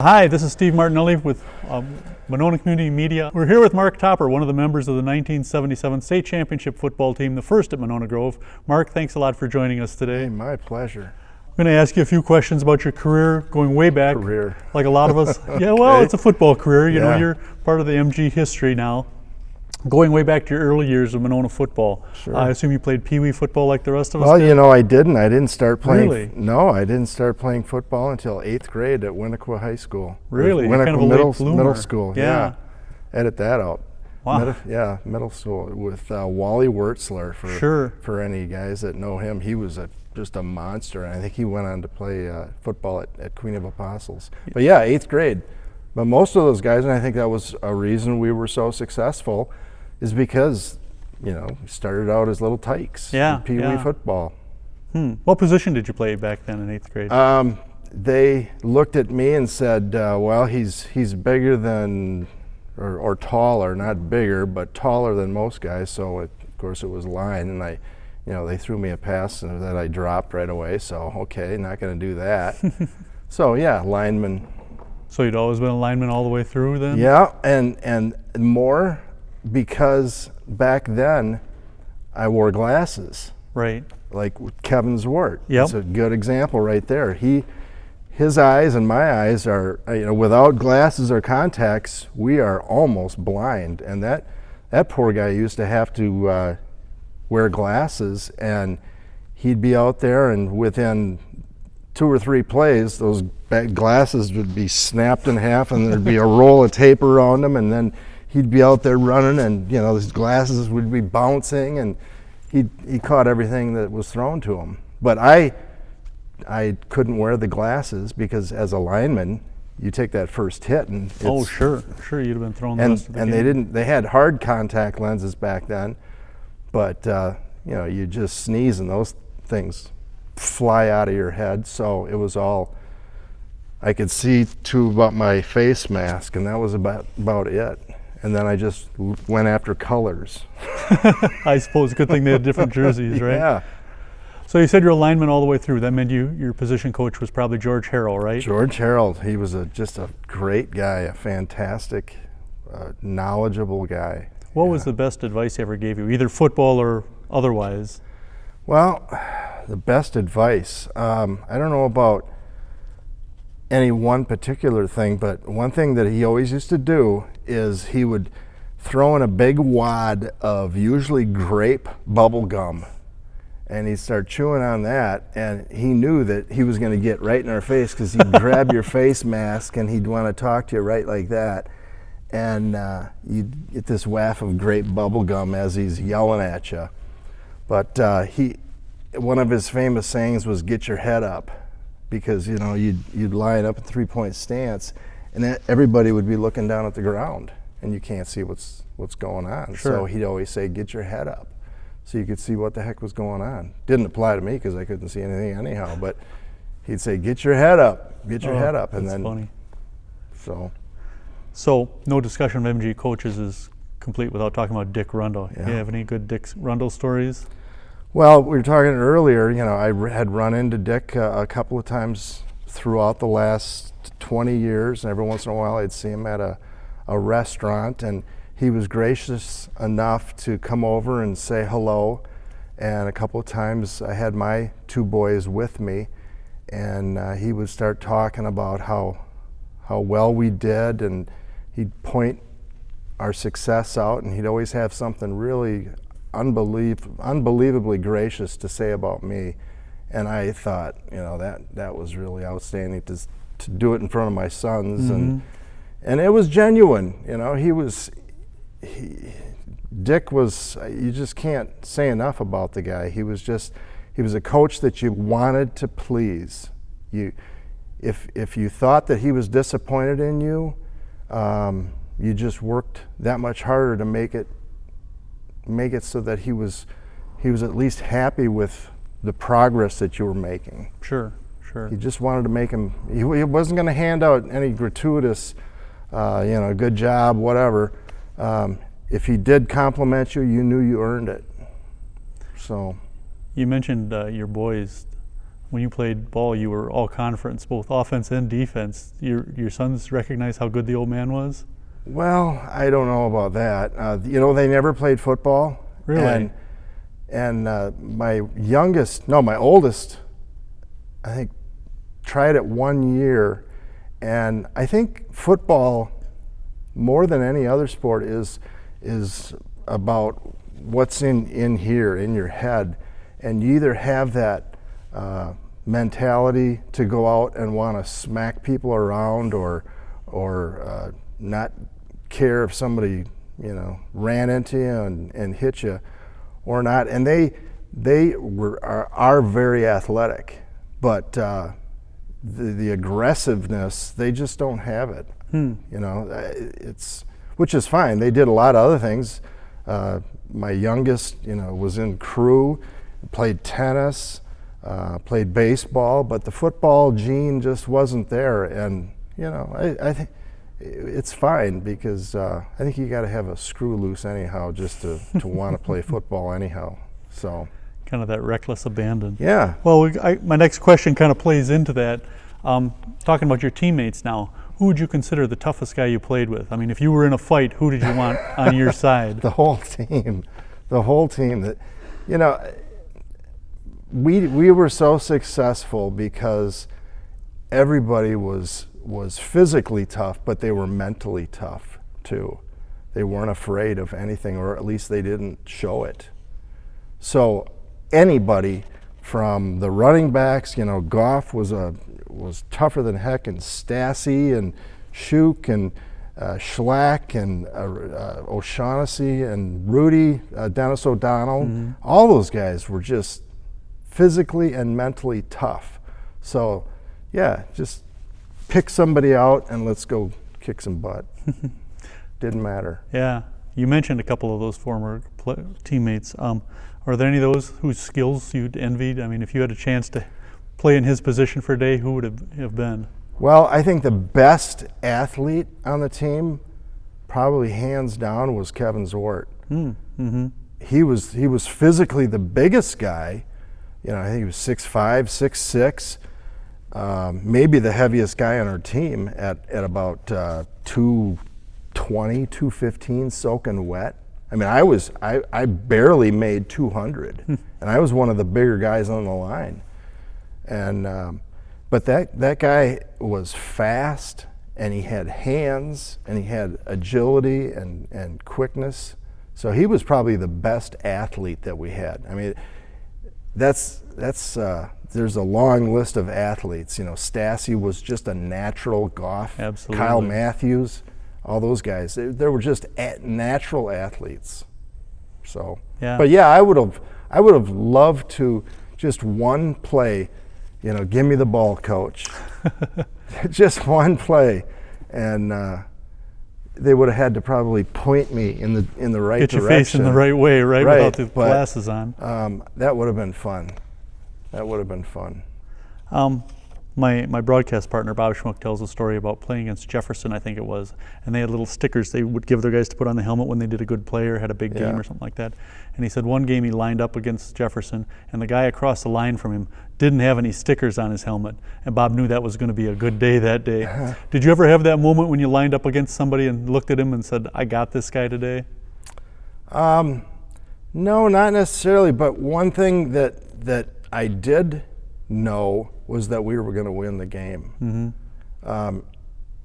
Hi, this is Steve Martinelli with Monona Community Media. We're here with Mark Topper, one of the members of the 1977 state championship football team, the first at Monona Grove. Mark, thanks a lot for joining us today. Hey, my pleasure. I'm going to ask you a few questions about your career going way back. Career. Like a lot of us. Yeah, well, Okay. It's a football career. You know, Yeah. you're part of the MG history now. Going way back to your early years of Monona football. Sure. I assume you played Pee Wee football like the rest of us Well, did? you know, I didn't. I didn't start playing. Really? No, I didn't start playing football until 8th grade at Winnequa High School. Really? You're Winnequa kind of a late middle, bloomer. middle school. Yeah. Edit that out. Wow. Middle school with Wally Wurtzler. Sure. For any guys that know him, he was just a monster. And I think he went on to play football at Queen of Apostles. But yeah, 8th grade. But most of those guys, and I think that was a reason we were so successful, is because, you know, we started out as little tykes. Yeah, Pee Wee yeah. football. What position did you play back then in 8th grade? They looked at me and said, well, he's bigger than, or taller, not bigger, but taller than most guys. So of course it was line, and they threw me a pass and that I dropped right away. So okay, not going to do that. So yeah, lineman. So you'd always been a lineman all the way through then? Yeah, and more because back then I wore glasses. Right. Like Kevin Zwart. Yep. It's a good example right there. His eyes and my eyes are, without glasses or contacts, we are almost blind. And that poor guy used to have to wear glasses, and he'd be out there, and within 2 or 3 plays, those glasses would be snapped in half, and there'd be a roll of tape around them, and then he'd be out there running, and his glasses would be bouncing, and he caught everything that was thrown to him. But I couldn't wear the glasses because as a lineman, you take that first hit, and Sure, you'd have been thrown the rest of the game. they had hard contact lenses back then, but you just sneeze and those things fly out of your head. So it was all I could see to about my face mask, and that was about it. And then I just went after colors. I suppose good thing they had different jerseys, right? Yeah. So you said you're a lineman all the way through. That meant your position coach was probably George Harrell, right? George Harrell, he was just a great guy, a fantastic, knowledgeable guy. What was the best advice he ever gave you, either football or otherwise? Well, the best advice, I don't know about any one particular thing, but one thing that he always used to do is he would throw in a big wad of usually grape bubble gum, and he'd start chewing on that, and he knew that he was going to get right in our face because he'd grab your face mask and he'd want to talk to you right like that, and you'd get this waft of grape bubble gum as he's yelling at you. But one of his famous sayings was, "Get your head up," because you'd line up a 3-point stance, and everybody would be looking down at the ground, and you can't see what's going on. Sure. So he'd always say, "Get your head up," so you could see what the heck was going on. Didn't apply to me because I couldn't see anything anyhow, but he'd say, "Get your head up, get your head up," and that's then funny. So No discussion of MG coaches is complete without talking about Dick Rundle. Yeah. Do you have any good Dick Rundle stories? Well, we were talking earlier, I had run into Dick a couple of times throughout the last 20 years, and every once in a while I'd see him at a restaurant, and he was gracious enough to come over and say hello. And a couple of times I had my 2 boys with me, and he would start talking about how well we did, and he'd point our success out, and he'd always have something really unbelievably gracious to say about me. And I thought, that was really outstanding to do it in front of my sons. Mm-hmm. And it was genuine. Dick was, you just can't say enough about the guy. He was a coach that you wanted to please. If you thought that he was disappointed in you, you just worked that much harder to make it so that he was at least happy with the progress that you were making. Sure. He just wanted to make him. He wasn't going to hand out any gratuitous, good job, whatever. If he did compliment you, you knew you earned it. So. You mentioned your boys. when you played ball, you were all conference, both offense and defense. Your sons recognize how good the old man was? Well, I don't know about that. They never played football. Really? And my oldest, I think, tried it 1 year. And I think football, more than any other sport, is about what's in here, in your head. And you either have that mentality to go out and want to smack people around or not care if somebody ran into you and hit you or not. And they are very athletic, but the aggressiveness, they just don't have it. Which is fine. They did a lot of other things. My youngest was in crew, played tennis, played baseball, but the football gene just wasn't there. And I think it's fine, because I think you got to have a screw loose anyhow just to want to play football anyhow. So kind of that reckless abandon. Yeah. Well, my next question kind of plays into that. Talking about your teammates now, who would you consider the toughest guy you played with? I mean, if you were in a fight, who did you want on your side? The whole team. That we were so successful because everybody was physically tough, but they were mentally tough too. They weren't afraid of anything, or at least they didn't show it. So anybody from the running backs, Goff was tougher than heck, and Stassi and Shuk and Schlack and O'Shaughnessy and Rudy, Dennis O'Donnell, all those guys were just physically and mentally tough. So yeah, just pick somebody out and let's go kick some butt. Didn't matter. Yeah, you mentioned a couple of those former teammates. Are there any of those whose skills you'd envied? I mean, if you had a chance to play in his position for a day, who would it have been? Well, I think the best athlete on the team, probably hands down, was Kevin Zwart. He was physically the biggest guy. I think he was 6'5", 6'6", maybe the heaviest guy on our team at about 220, 215, soaking wet. I mean, I barely made 200, and I was one of the bigger guys on the line. And but that guy was fast, and he had hands, and he had agility and quickness. So he was probably the best athlete that we had. I mean, that's there's a long list of athletes. Stassi was just a natural. Goff, absolutely. Kyle Matthews, all those guys. They were just natural athletes. So, yeah. But yeah, I would have loved to just one play. Give me the ball, coach. Just one play, and they would have had to probably point me in the right direction. Get your face in the right way, right? Without the glasses on. That would have been fun. My broadcast partner, Bob Schmuck, tells a story about playing against Jefferson, I think it was, and they had little stickers they would give their guys to put on the helmet when they did a good play or had a big game or something like that. And he said one game he lined up against Jefferson, and the guy across the line from him didn't have any stickers on his helmet, and Bob knew that was going to be a good day that day. Did you ever have that moment when you lined up against somebody and looked at him and said, I got this guy today? No, not necessarily, but one thing that I did know was that we were going to win the game.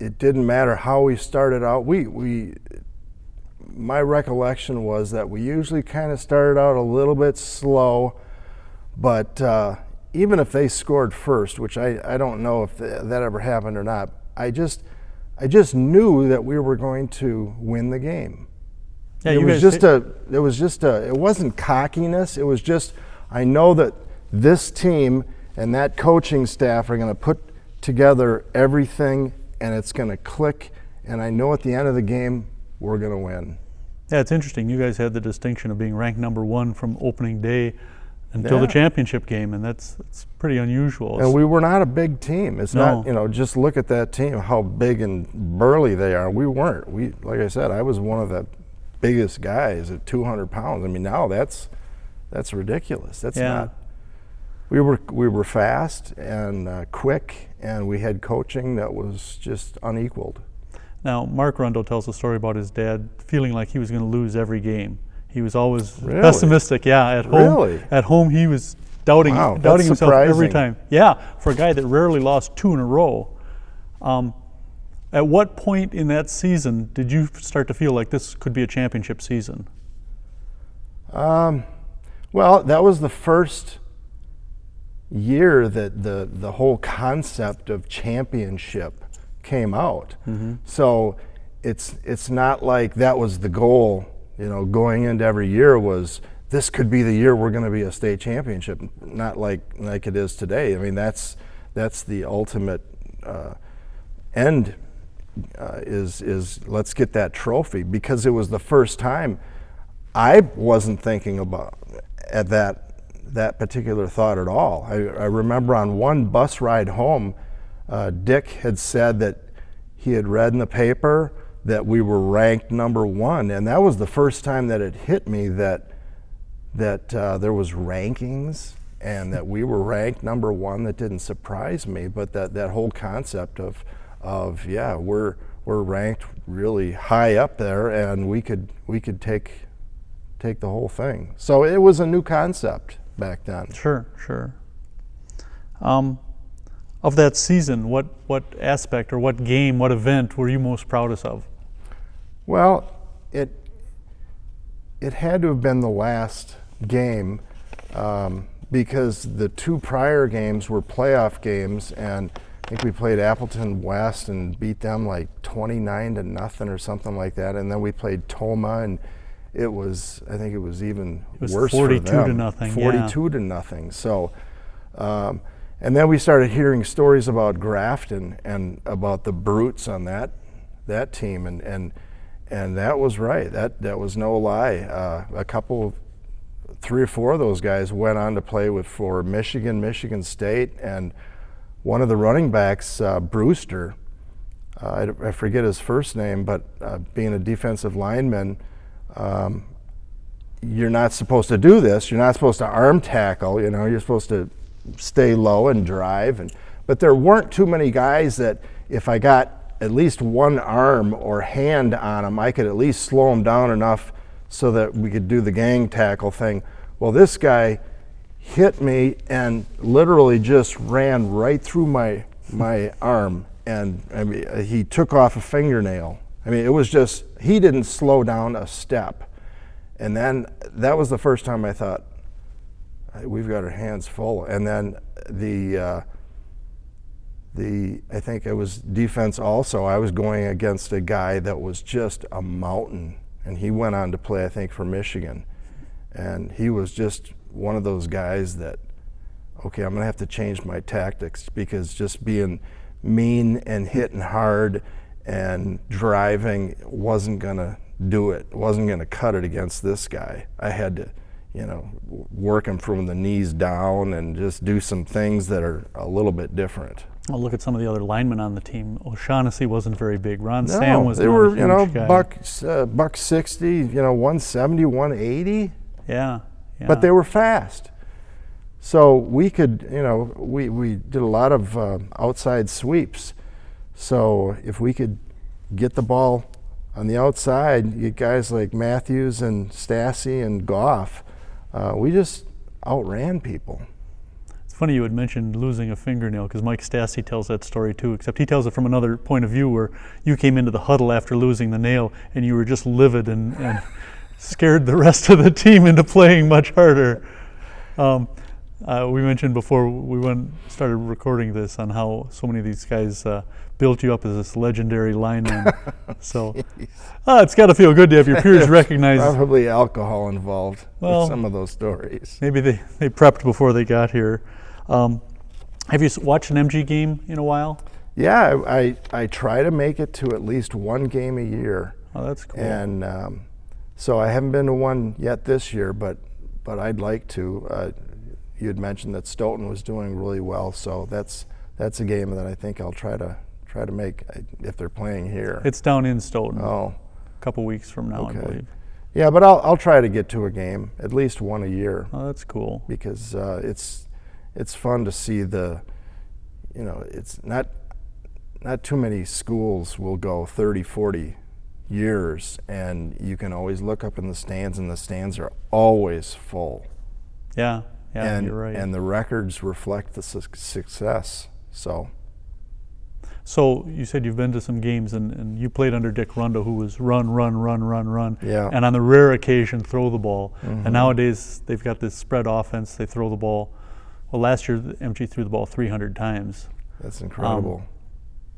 It didn't matter how we started out. My recollection was that we usually kind of started out a little bit slow, but even if they scored first, which I don't know if that ever happened or not, I just knew that we were going to win the game. Yeah, it wasn't cockiness. It was just, I know that this team and that coaching staff are going to put together everything, and it's going to click, and I know at the end of the game we're going to win. Yeah, it's interesting. You guys had the distinction of being ranked number one from opening day until the championship game, and it's pretty unusual. And we were not a big team. It's not, just look at that team, how big and burly they are. We weren't. Like I said, I was one of the biggest guys at 200 pounds. I mean, now that's ridiculous. That's not. we were fast and quick, and we had coaching that was just unequaled. Now, Mark Rundle tells a story about his dad feeling like he was going to lose every game. He was always pessimistic. Yeah, at home. Really? At home, he was doubting himself surprising. every time. Yeah, for a guy that rarely lost 2 in a row. At what point in that season did you start to feel like this could be a championship season? Well, that was the first year that the whole concept of championship came out. Mm-hmm. So it's not like that was the goal, going into every year was this could be the year we're going to be a state championship. Not like it is today. I mean, that's the ultimate end. Is let's get that trophy, because it was the first time I wasn't thinking about at that particular thought at all. I remember on one bus ride home, Dick had said that he had read in the paper that we were ranked number 1, and that was the first time that it hit me that there was rankings and that we were ranked number 1. That didn't surprise me, but that whole concept of we're ranked really high up there, and we could take the whole thing. So it was a new concept back then. Sure. Of that season, what aspect or what game, what event were you most proudest of? Well, it had to have been the last game, because the 2 prior games were playoff games, and I think we played Appleton West and beat them like 29-0 or something like that, and then we played Toma, and I think it was even worse 42 for them. to nothing. 42 to nothing. So, and then we started hearing stories about Grafton and about the brutes on that team, and that was right. That was no lie. A couple, 3 or 4 of those guys went on to play for Michigan State, and one of the running backs, Brewster, I forget his first name, but being a defensive lineman, you're not supposed to do this. You're not supposed to arm tackle. You're supposed to stay low and drive. But there weren't too many guys that if I got at least one arm or hand on them, I could at least slow them down enough so that we could do the gang tackle thing. Well, this guy hit me and literally just ran right through my arm, and I mean, he took off a fingernail. I mean, it was just, he didn't slow down a step. And then that was the first time I thought, we've got our hands full. And then I think it was defense also. I was going against a guy that was just a mountain, and he went on to play, I think, for Michigan. And he was just one of those guys that, okay, I'm going to have to change my tactics, because just being mean and hitting hard and driving wasn't going to do it. Wasn't going to cut it against this guy. I had to, work him from the knees down and just do some things that are a little bit different. Well, look at some of the other linemen on the team. O'Shaughnessy wasn't very big. Ron No, Sam was they not were, a huge guy. buck 60, 170, 180. Yeah. But they were fast. So we could, we did a lot of outside sweeps. So if we could get the ball on the outside, you get guys like Matthews and Stassi and Goff, we just outran people. It's funny you had mentioned losing a fingernail, because Mike Stassi tells that story too, except he tells it from another point of view, where you came into the huddle after losing the nail and you were just livid and scared the rest of the team into playing much harder. We mentioned before we started recording this on how so many of these guys built you up as this legendary lineman. So it's got to feel good to have your peers recognize. Probably alcohol involved Well, with some of those stories. Maybe they prepped before they got here. Have you watched an MG game in a while? Yeah, I try to make it to at least one game a year. Oh, that's cool. And so I haven't been to one yet this year, but I'd like to. You had mentioned that Stoughton was doing really well, so that's a game that I think I'll try to make if they're playing here. It's down in Stoughton. Oh, a couple weeks from now, okay. I believe. Yeah, but I'll try to get to a game, at least one a year. Oh, that's cool. Because it's fun to see it's not too many schools will go 30, 40 years, and you can always look up in the stands, and the stands are always full. Yeah, and, you're right. And the records reflect the success. So you said you've been to some games, and you played under Dick Rundle, who was run, Yeah. and on the rare occasion throw the ball. Mm-hmm. And nowadays they've got this spread offense. They throw the ball. Well, last year MG threw the ball 300 times. That's incredible.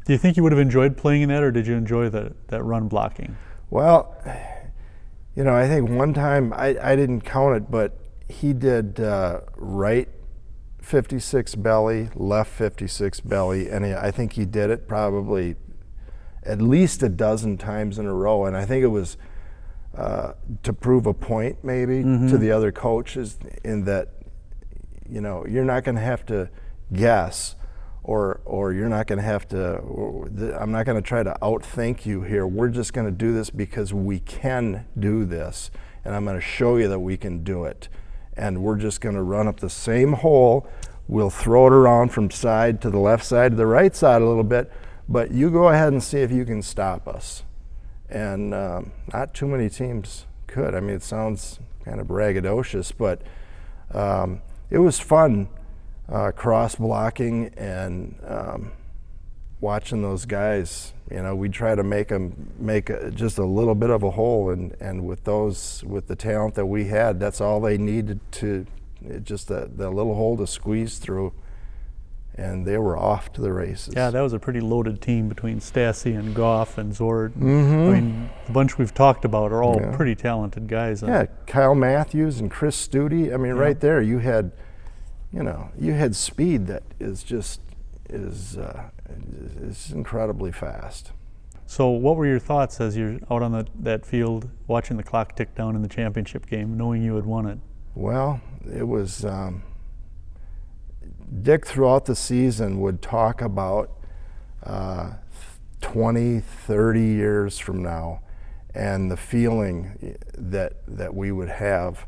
Do you think you would have enjoyed playing in that, or did you enjoy that run blocking? Well, I think one time, I didn't count it, but he did right 56 belly, left 56 belly, and I think he did it probably at least a dozen times in a row. And I think it was to prove a point maybe to the other coaches, in that, you're not going to have to guess, or you're not going to have to, I'm not going to try to outthink you here. We're just going to do this because we can do this, and I'm going to show you that we can do it. And we're just going to run up the same hole. We'll throw it around from side to the left side to the right side a little bit, but you go ahead and see if you can stop us. And not too many teams could. I mean, it sounds kind of braggadocious, but it was fun cross blocking and watching those guys. We'd try to make them make just a little bit of a hole, and with the talent that we had, that's all they needed, to just that little hole to squeeze through, and they were off to the races. Yeah, that was a pretty loaded team between Stassi and Goff and Zord. Mm-hmm. I mean, the bunch we've talked about are all pretty talented guys. Yeah, Kyle Matthews and Chris Studi. I mean, right there you had speed that is incredibly fast. So what were your thoughts as you're out on that field watching the clock tick down in the championship game, knowing you had won it? Well, it was Dick throughout the season would talk about 20, 30 years from now, and the feeling that we would have,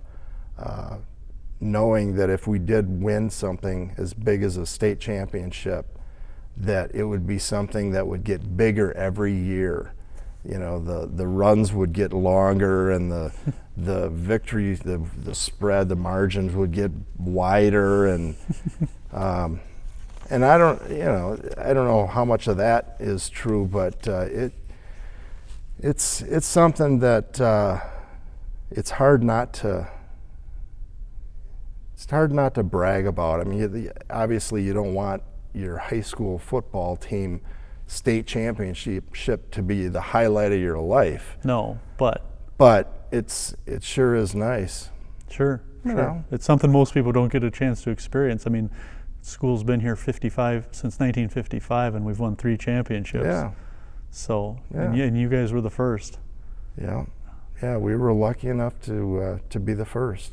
knowing that if we did win something as big as a state championship, that it would be something that would get bigger every year. The runs would get longer, and the victories, the spread, the margins would get wider, and I don't know how much of that is true, but it's something that it's hard not to brag about. I mean, obviously you don't want your high school football team state championship to be the highlight of your life. No, but it sure is nice. Sure. It's something most people don't get a chance to experience. I mean, school's been here since 1955, and we've won 3 championships. Yeah. So, and you guys were the first. Yeah, we were lucky enough to be the first.